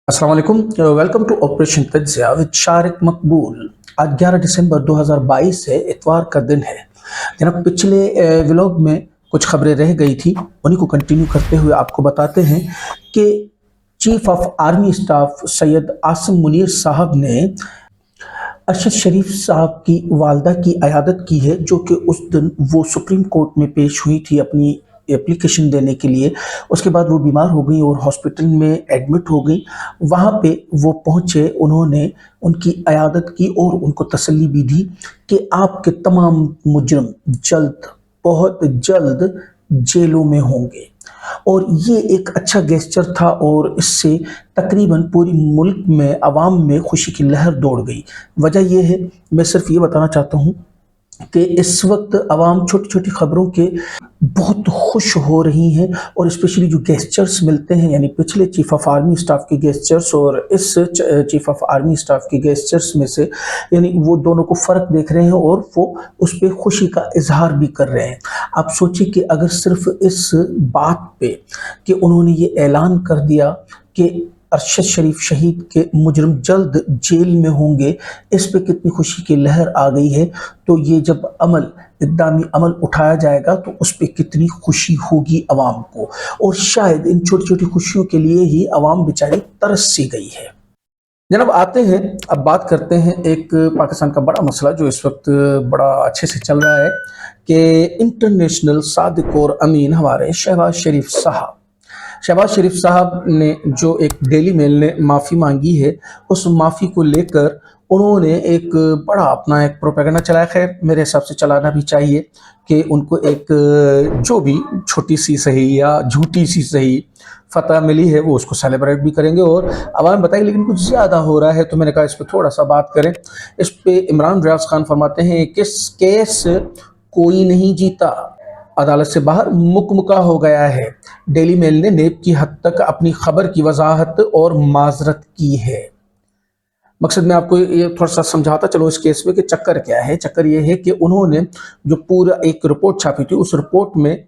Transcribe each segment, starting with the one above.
अस्सलाम वालेकुम। Welcome to operation तज्ज़िया विद शारिक मकबूल। आज 11 दिसंबर 2022 है, इतवार का दिन है। जनाब पिछले व्लॉग में कुछ खबरें रह गई थी, उन्हीं को कंटिन्यू करते हुए आपको बताते हैं कि chief of army staff Syed Asim Munir साहब ने अरशद शरीफ साहब की वालदा की अयादत की है, जो कि उस दिन वो सुप्रीम कोर्ट में पेश हुई थी अपनी एप्लीकेशन देने के लिए। उसके बाद वो बीमार हो गई और हॉस्पिटल में एडमिट हो गई। वहाँ पे वो पहुँचे, उन्होंने उनकी अयादत की और उनको तसल्ली भी दी कि आपके तमाम मुजरम जल्द, बहुत जल्द जेलों में होंगे। और ये एक अच्छा गेस्चर था और इससे तकरीबन पूरी मुल्क में आवाम में खुशी की लहर दौड़ गई। वजह यह है, मैं सिर्फ ये बताना चाहता हूँ कि इस वक्त आवाम छोटी छोटी खबरों के बहुत खुश हो रही हैं, और स्पेशली जो गेस्चर्स मिलते हैं, यानी पिछले चीफ ऑफ आर्मी स्टाफ के गेस्चर्स और इस चीफ ऑफ आर्मी स्टाफ के गेस्चर्स में से, यानी वो दोनों को फ़र्क देख रहे हैं और वो उस पर खुशी का इजहार भी कर रहे हैं। आप सोचिए कि अगर सिर्फ इस बात पे कि उन्होंने ये ऐलान कर दिया कि अरशद शरीफ शहीद के मुजरम जल्द जेल में होंगे, इस पे कितनी खुशी की लहर आ गई है। तो ये जब इक़दामी अमल उठाया जाएगा तो उस पे कितनी खुशी होगी आवाम को, और शायद इन छोटी छोटी खुशियों के लिए ही आवाम बेचारी तरस सी गई है। जनाब आते हैं, अब बात करते हैं एक पाकिस्तान का बड़ा मसला जो इस वक्त बड़ा अच्छे से चल रहा है कि इंटरनेशनल सादिक और अमीन हमारे शहबाज शरीफ साहब ने जो एक डेली मेल ने माफ़ी मांगी है, उस माफ़ी को लेकर उन्होंने एक बड़ा अपना एक प्रोपेगेंडा चलाया। खैर मेरे हिसाब से चलाना भी चाहिए कि उनको एक जो भी छोटी सी सही या झूठी सी सही फतह मिली है वो उसको सेलिब्रेट भी करेंगे और आवाम बताएंगे। लेकिन कुछ ज़्यादा हो रहा है तो मैंने कहा इस पर थोड़ा सा बात करें। इस पे इमरान रियाज खान फरमाते हैं कि केस कोई नहीं जीता, अदालत से बाहर मुकमुका हो गया है। डेली मेल ने नेब की हद तक अपनी खबर की वजाहत और माजरत की है। मकसद मैं आपको ये थोड़ा सा समझाता चलो इस केस में कि चक्कर क्या है। चक्कर ये है कि उन्होंने जो पूरा एक रिपोर्ट छापी थी, उस रिपोर्ट में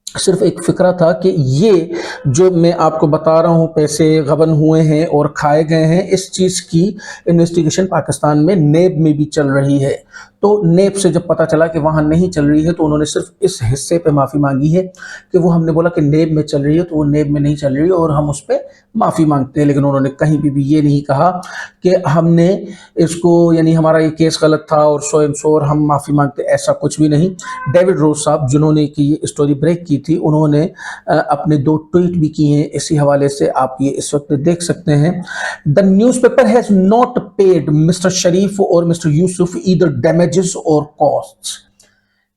सिर्फ एक फिक्रा था कि ये जो मैं आपको बता रहा हूँ पैसे गबन हुए हैं और खाए गए हैं, इस चीज़ की इन्वेस्टिगेशन पाकिस्तान में नेब में भी चल रही है। तो नेब से जब पता चला कि वहाँ नहीं चल रही है तो उन्होंने सिर्फ इस हिस्से पे माफ़ी मांगी है कि वो हमने बोला कि नेब में चल रही है तो वो नेब में नहीं चल रही है और हम उस पर माफ़ी मांगते हैं। लेकिन उन्होंने कहीं भी ये नहीं कहा कि हमने इसको, यानी हमारा ये केस गलत था और सो एंड सो और हम माफ़ी मांगते, ऐसा कुछ भी नहीं। डेविड रोज साहब जिन्होंने की ये स्टोरी ब्रेक की थी, उन्होंने अपने 2 ट्वीट भी किए हैं इसी हवाले से, आप ये इस वक्त देख सकते हैं। The newspaper has not paid mister Sharif और मिस्टर यूसुफ ईदर डैमेजेस और कॉस्ट्स,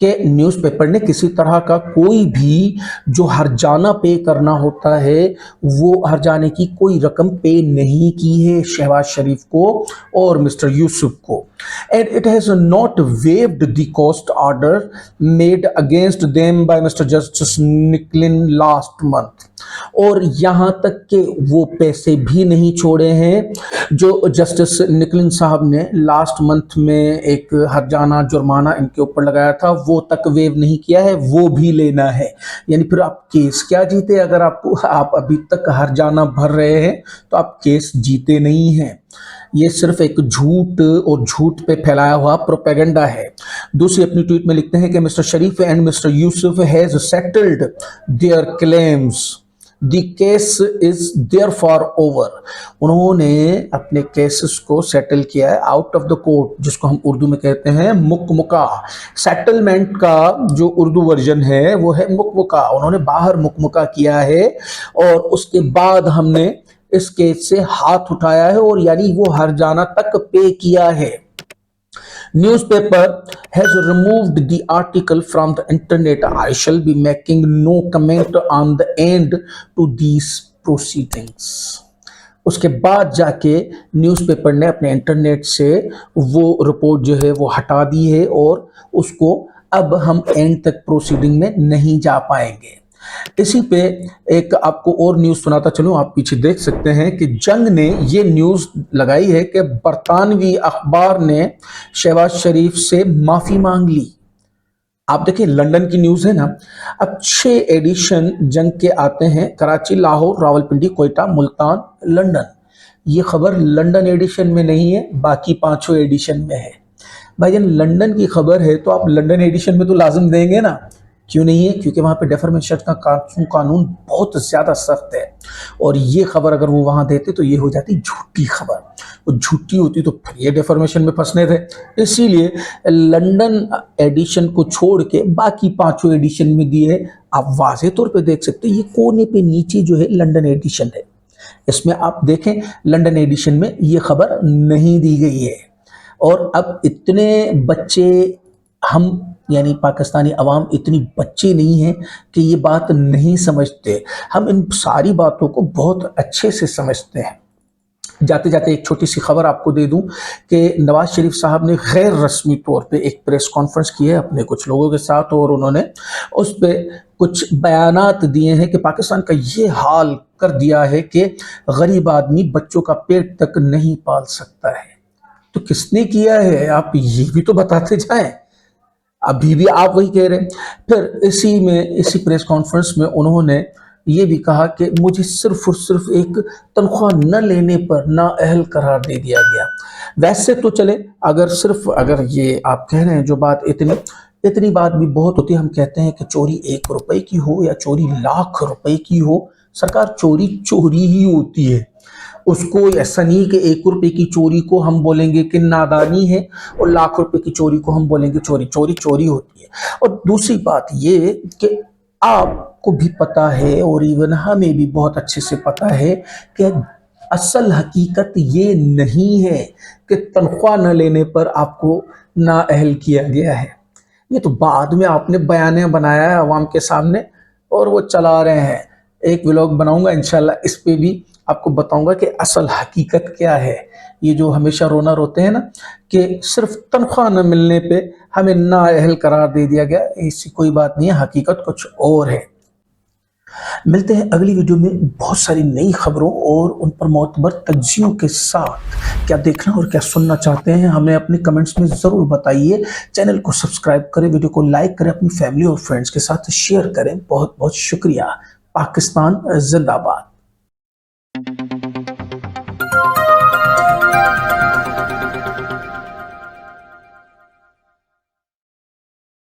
कि न्यूज़पेपर ने किसी तरह का कोई भी जो हर्जाना पे करना होता है वो हर्जाने की कोई रकम पे नहीं की है शहबाज शरीफ को और मिस्टर यूसुफ को। And it has not waived the cost order made against them by mister justice Nicklin last month, और यहाँ तक के वो पैसे भी नहीं छोड़े हैं जो जस्टिस निकलिन साहब ने लास्ट मंथ में एक हर्जाना जुर्माना इनके ऊपर लगाया था, वो तक वेव नहीं किया है, वो भी लेना है। यानी फिर आप केस क्या जीते? अगर आप अभी तक हर्जाना भर रहे हैं तो आप केस जीते नहीं हैं। ये सिर्फ एक झूठ और झूठ पे फैलाया हुआ प्रोपेगेंडा है। दूसरी अपनी ट्वीट में लिखते हैं कि mister Sharif and mister Yusuf has settled there claims, the case is therefore over. उन्होंने अपने केसेस को सेटल किया है आउट ऑफ द कोर्ट, जिसको हम उर्दू में कहते हैं मुकमुका। सेटलमेंट का जो उर्दू वर्जन है वो है मुकमुका। उन्होंने बाहर मुकमुका किया है और उसके बाद हमने इस केस से हाथ उठाया है, और यानी वो हर्जाना तक पे किया है। Newspaper has removed the article from the internet. I shall be making no comment on the end to these proceedings. उसके बाद जाके न्यूज़पेपर ने अपने इंटरनेट से वो रिपोर्ट जो है वो हटा दी है और उसको अब हम एंड तक प्रोसीडिंग में नहीं जा पाएंगे। इसी पे एक आपको और न्यूज़ सुनाता चलूं, आप पीछे देख सकते हैं कि जंग ने ये न्यूज़ लगाई है कि बरतानवी अखबार ने शहबाज शरीफ से माफ़ी मांग ली। आप देखिए लंदन की न्यूज़ है ना। अब 6 एडिशन जंग के आते हैं, कराची, लाहौर, रावलपिंडी, कोयटा, मुल्तान, लंदन। یہ خبر لنڈن ایڈیشن میں نہیں ہے، باقی پانچوں ایڈیشن میں ہے۔ بھائی جان لنڈن کی خبر ہے تو آپ لنڈن ایڈیشن میں تو لازم دیں گے نا، کیوں نہیں ہے؟ کیونکہ وہاں پہ ڈیفرمیشن کا قانون بہت زیادہ سخت ہے، اور یہ خبر اگر وہ وہاں دیتے تو یہ ہو جاتی جھوٹی خبر، وہ جھوٹی ہوتی تو پھر یہ ڈیفرمیشن میں پھنسنے تھے۔ اسی لیے لنڈن ایڈیشن کو چھوڑ کے باقی پانچوں ایڈیشن میں دیے۔ آپ واضح طور پہ دیکھ سکتے ہیں یہ کونے پہ نیچے جو ہے لنڈن ایڈیشن ہے، اس میں آپ دیکھیں لنڈن ایڈیشن میں یہ خبر نہیں دی گئی ہے۔ اور اب اتنے بچے ہم یعنی پاکستانی عوام اتنی بچے نہیں ہیں کہ یہ بات نہیں سمجھتے، ہم ان ساری باتوں کو بہت اچھے سے سمجھتے ہیں۔ جاتے جاتے ایک چھوٹی سی خبر آپ کو دے دوں کہ نواز شریف صاحب نے غیر رسمی طور پہ ایک پریس کانفرنس کی ہے اپنے کچھ لوگوں کے ساتھ، اور انہوں نے اس پہ کچھ بیانات دیے ہیں کہ پاکستان کا یہ حال کر دیا ہے کہ غریب آدمی بچوں کا پیٹ تک نہیں پال سکتا ہے۔ تو کس نے کیا ہے آپ یہ بھی تو بتاتے جائیں، ابھی بھی آپ وہی کہہ رہے ہیں۔ پھر اسی پریس کانفرنس میں انہوں نے یہ بھی کہا کہ مجھے صرف اور صرف ایک تنخواہ نہ لینے پر نااہل قرار دے دیا گیا۔ ویسے تو چلے اگر یہ آپ کہہ رہے ہیں جو بات اتنی بات بھی بہت ہوتی ہے، ہم کہتے ہیں کہ چوری 1 روپے کی ہو یا چوری لاکھ روپے کی ہو، سرکار چوری چوری ہی ہوتی ہے، اس کو ایسا نہیں کہ 1 روپے کی چوری کو ہم بولیں گے کہ نادانی ہے اور لاکھ روپے کی چوری کو ہم بولیں گے چوری ہوتی ہے۔ اور دوسری بات یہ کہ آپ کو بھی پتا ہے اور ایون ہمیں بھی بہت اچھے سے پتا ہے کہ اصل حقیقت یہ نہیں ہے کہ تنخواہ نہ لینے پر آپ کو نااہل کیا گیا ہے۔ یہ تو بعد میں آپ نے بیانیہ بنایا ہے عوام کے سامنے اور وہ چلا رہے ہیں۔ ایک ولاگ بناؤں گا انشاءاللہ، اس پہ بھی آپ کو بتاؤں گا کہ اصل حقیقت کیا ہے۔ یہ جو ہمیشہ رونا روتے ہیں نا کہ صرف تنخواہ نہ ملنے پہ ہمیں نااہل قرار دے دیا گیا، ایسی کوئی بات نہیں ہے، حقیقت کچھ اور ہے۔ ملتے ہیں اگلی ویڈیو میں بہت ساری نئی خبروں اور ان پر معتبر تجزیوں کے ساتھ۔ کیا دیکھنا اور کیا سننا چاہتے ہیں ہمیں اپنے کمنٹس میں ضرور بتائیے۔ چینل کو سبسکرائب کریں، ویڈیو کو لائک کریں، اپنی فیملی اور فرینڈز کے ساتھ شیئر کریں۔ بہت بہت شکریہ۔ پاکستان زندہ باد۔